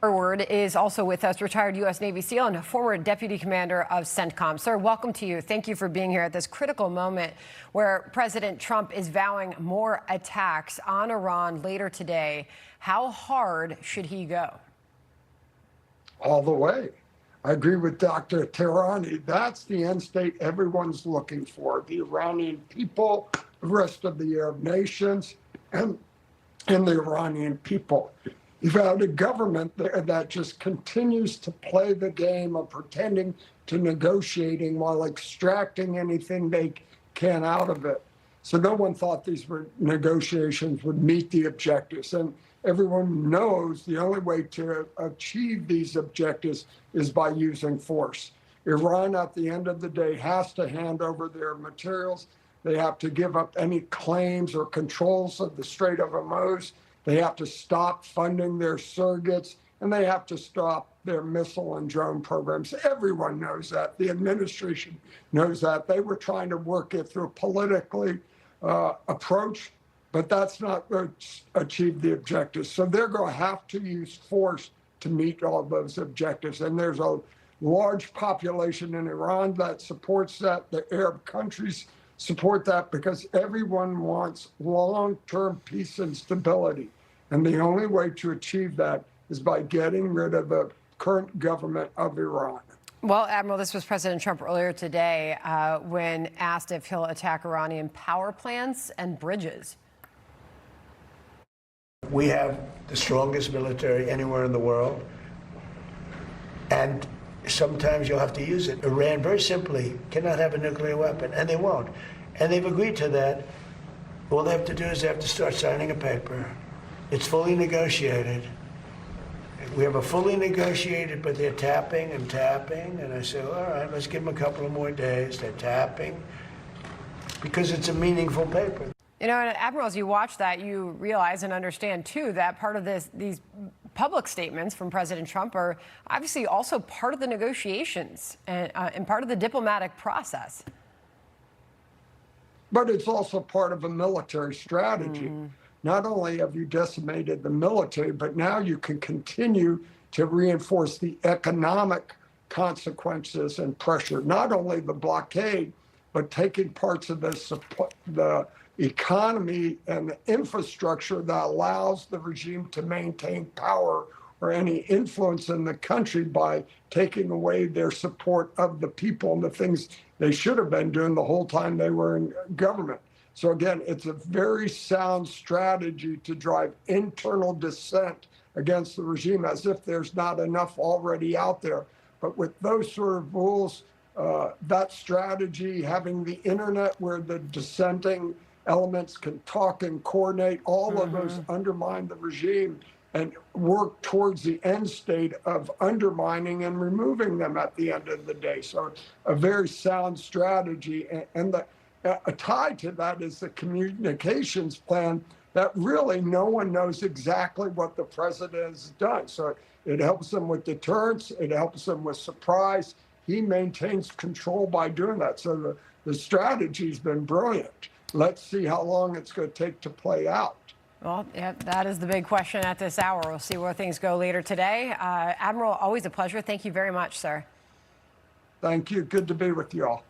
Harward is also with us, retired U.S. Navy SEAL and former Deputy Commander of CENTCOM. Sir, welcome to you. Thank you for being here at this critical moment where President Trump is vowing more attacks on Iran later today. How hard should he go? All the way. I agree with Dr. Tehrani. That's the end state everyone's looking for. The Iranian people, the rest of the Arab nations, and the Iranian people. You've had a government there that just continues to play the game of pretending to negotiating while extracting anything they can out of it. So no one thought these negotiations would meet the objectives. And everyone knows the only way to achieve these objectives is by using force. Iran, at the end of the day, has to hand over their materials. They have to give up any claims or controls of the Strait of Hormuz. They have to stop funding their surrogates, and they have to stop their missile and drone programs. Everyone knows that. The administration knows that. They were trying to work it through a politically approach, but that's not going to achieve the objectives. So they're going to have to use force to meet all those objectives. And there's a large population in Iran that supports that. The Arab countries support that because everyone wants long-term peace and stability. And the only way to achieve that is by getting rid of the current government of Iran. Well, Admiral, this was President Trump earlier today when asked if he'll attack Iranian power plants and bridges. We have the strongest military anywhere in the world, and sometimes you'll have to use it. Iran, very simply, cannot have a nuclear weapon, and they won't. And they've agreed to that. All they have to do is they have to start signing a paper. It's fully negotiated. We have a fully negotiated, but they're tapping and tapping. And I say, all right, let's give them a couple of more days. They're tapping because it's a meaningful paper. You know, and Admiral, as you watch that, you realize and understand, too, that part of these public statements from President Trump are obviously also part of the negotiations and part of the diplomatic process. But it's also part of a military strategy. Not only have you decimated the military, but now you can continue to reinforce the economic consequences and pressure, not only the blockade, but taking parts of the economy and the infrastructure that allows the regime to maintain power or any influence in the country by taking away their support of the people and the things they should have been doing the whole time they were in government. So again, it's a very sound strategy to drive internal dissent against the regime as if there's not enough already out there. But with those sort of rules, that strategy, having the internet where the dissenting elements can talk and coordinate, all of those undermine the regime and work towards the end state of undermining and removing them at the end of the day. So a very sound strategy. And a tie to that is the communications plan that really no one knows exactly what the president has done. So it helps them with deterrence. It helps them with surprise. He maintains control by doing that. So the strategy's been brilliant. Let's see how long it's going to take to play out. Well, yeah, that is the big question at this hour. We'll see where things go later today. Admiral, always a pleasure. Thank you very much, sir. Thank you. Good to be with you all.